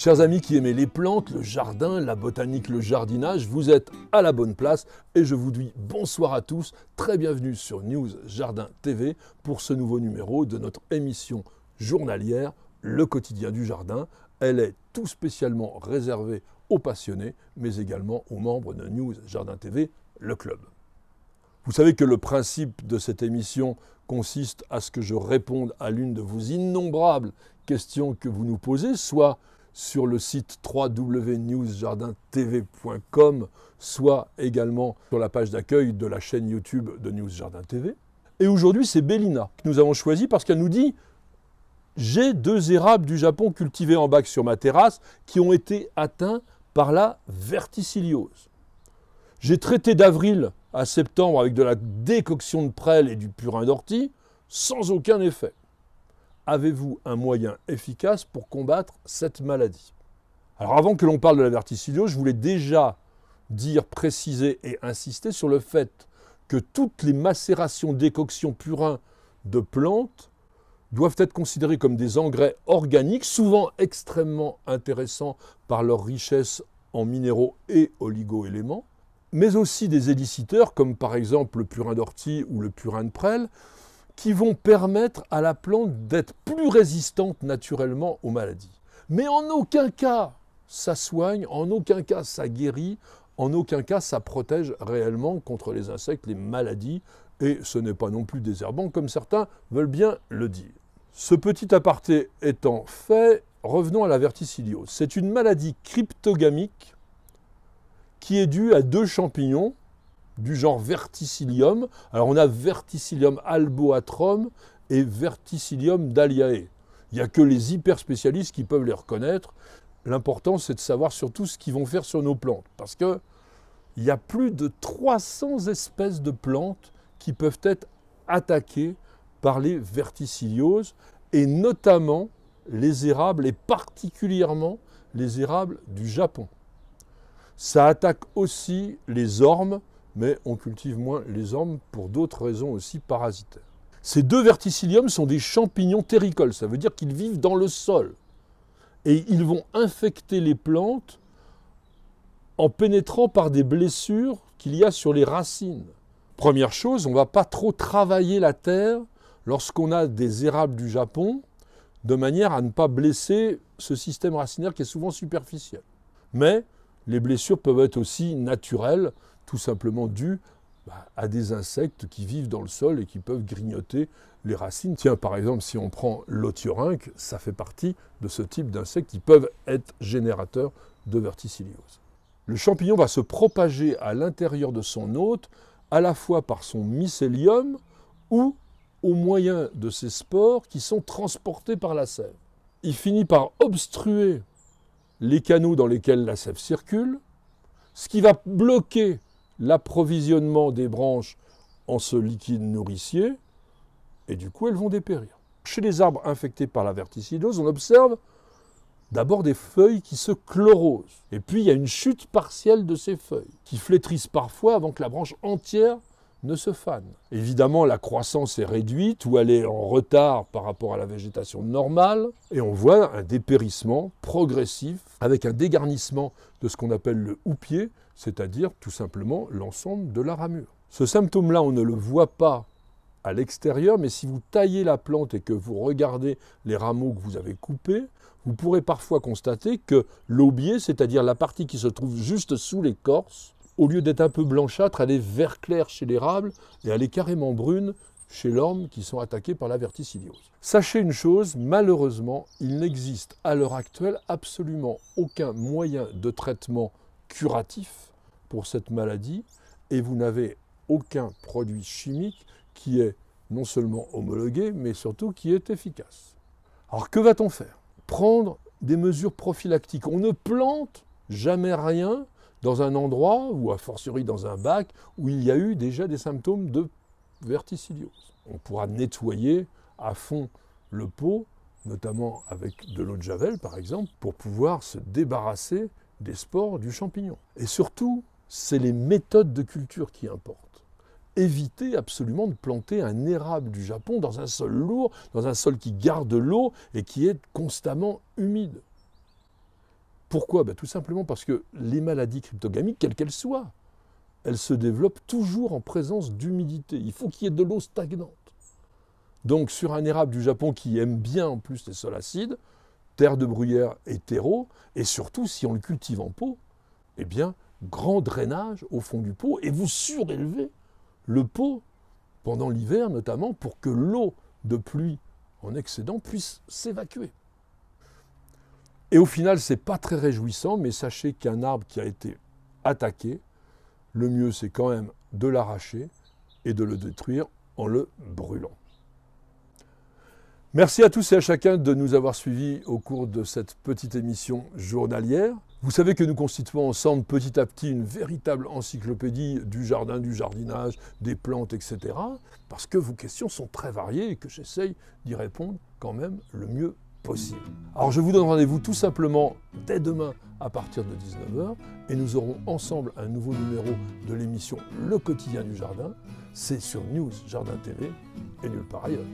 Chers amis qui aimez les plantes, le jardin, la botanique, le jardinage, vous êtes à la bonne place et je vous dis bonsoir à tous, très bienvenue sur News Jardin TV pour ce nouveau numéro de notre émission journalière, Le quotidien du jardin. Elle est tout spécialement réservée aux passionnés, mais également aux membres de News Jardin TV, le club. Vous savez que le principe de cette émission consiste à ce que je réponde à l'une de vos innombrables questions que vous nous posez, soit sur le site www.newsjardintv.com, soit également sur la page d'accueil de la chaîne YouTube de News Jardin TV. Et aujourd'hui, c'est Bélina que nous avons choisi parce qu'elle nous dit « J'ai 2 érables du Japon cultivés en bac sur ma terrasse qui ont été atteints par la verticilliose. J'ai traité d'avril à septembre avec de la décoction de prêle et du purin d'ortie, sans aucun effet. Avez-vous un moyen efficace pour combattre cette maladie ?» Alors avant que l'on parle de la verticilliose, je voulais déjà dire, préciser et insister sur le fait que toutes les macérations, décoctions, purins de plantes doivent être considérées comme des engrais organiques, souvent extrêmement intéressants par leur richesse en minéraux et oligo-éléments, mais aussi des éliciteurs comme par exemple le purin d'ortie ou le purin de prêle, qui vont permettre à la plante d'être plus résistante naturellement aux maladies. Mais en aucun cas ça soigne, en aucun cas ça guérit, en aucun cas ça protège réellement contre les insectes, les maladies, et ce n'est pas non plus désherbant comme certains veulent bien le dire. Ce petit aparté étant fait, revenons à la verticilliose. C'est une maladie cryptogamique qui est due à 2 champignons du genre Verticillium. Alors on a Verticillium alboatrum et Verticillium dahliae. Il n'y a que les hyper spécialistes qui peuvent les reconnaître. L'important c'est de savoir surtout ce qu'ils vont faire sur nos plantes. Parce qu'il y a plus de 300 espèces de plantes qui peuvent être attaquées par les verticillioses, et notamment les érables, et particulièrement les érables du Japon. Ça attaque aussi les ormes, mais on cultive moins les ormes pour d'autres raisons aussi parasitaires. Ces 2 verticilliums sont des champignons terricoles, ça veut dire qu'ils vivent dans le sol. Et ils vont infecter les plantes en pénétrant par des blessures qu'il y a sur les racines. Première chose, on ne va pas trop travailler la terre lorsqu'on a des érables du Japon, de manière à ne pas blesser ce système racinaire qui est souvent superficiel. Mais les blessures peuvent être aussi naturelles, tout simplement dues à des insectes qui vivent dans le sol et qui peuvent grignoter les racines. Tiens, par exemple, si on prend l'otiorynque, ça fait partie de ce type d'insectes qui peuvent être générateurs de verticilliose. Le champignon va se propager à l'intérieur de son hôte, à la fois par son mycélium ou au moyen de ses spores qui sont transportés par la sève. Il finit par obstruer les canaux dans lesquels la sève circule, ce qui va bloquer l'approvisionnement des branches en ce liquide nourricier, et du coup elles vont dépérir. Chez les arbres infectés par la verticillose, on observe d'abord des feuilles qui se chlorosent, et puis il y a une chute partielle de ces feuilles, qui flétrissent parfois avant que la branche entière ne se fane. Évidemment, la croissance est réduite ou elle est en retard par rapport à la végétation normale et on voit un dépérissement progressif avec un dégarnissement de ce qu'on appelle le houppier, c'est-à-dire tout simplement l'ensemble de la ramure. Ce symptôme-là, on ne le voit pas à l'extérieur, mais si vous taillez la plante et que vous regardez les rameaux que vous avez coupés, vous pourrez parfois constater que l'aubier, c'est-à-dire la partie qui se trouve juste sous l'écorce, au lieu d'être un peu blanchâtre, elle est vert clair chez l'érable et elle est carrément brune chez l'orme qui sont attaqués par la verticilliose. Sachez une chose, malheureusement, il n'existe à l'heure actuelle absolument aucun moyen de traitement curatif pour cette maladie et vous n'avez aucun produit chimique qui est non seulement homologué, mais surtout qui est efficace. Alors que va-t-on faire? Prendre des mesures prophylactiques. On ne plante jamais rien dans un endroit, ou a fortiori dans un bac, où il y a eu déjà des symptômes de verticilliose. On pourra nettoyer à fond le pot, notamment avec de l'eau de javel par exemple, pour pouvoir se débarrasser des spores du champignon. Et surtout, c'est les méthodes de culture qui importent. Évitez absolument de planter un érable du Japon dans un sol lourd, dans un sol qui garde l'eau et qui est constamment humide. Pourquoi? Tout simplement parce que les maladies cryptogamiques, quelles qu'elles soient, elles se développent toujours en présence d'humidité. Il faut qu'il y ait de l'eau stagnante. Donc sur un érable du Japon qui aime bien en plus les sols acides, terre de bruyère et terreau, et surtout si on le cultive en pot, eh bien, grand drainage au fond du pot, et vous surélevez le pot pendant l'hiver notamment pour que l'eau de pluie en excédent puisse s'évacuer. Et au final, ce n'est pas très réjouissant, mais sachez qu'un arbre qui a été attaqué, le mieux c'est quand même de l'arracher et de le détruire en le brûlant. Merci à tous et à chacun de nous avoir suivis au cours de cette petite émission journalière. Vous savez que nous constituons ensemble petit à petit une véritable encyclopédie du jardin, du jardinage, des plantes, etc. Parce que vos questions sont très variées et que j'essaye d'y répondre quand même le mieux possible. Alors je vous donne rendez-vous tout simplement dès demain à partir de 19h et nous aurons ensemble un nouveau numéro de l'émission Le Quotidien du Jardin. C'est sur News Jardin TV et nulle part ailleurs.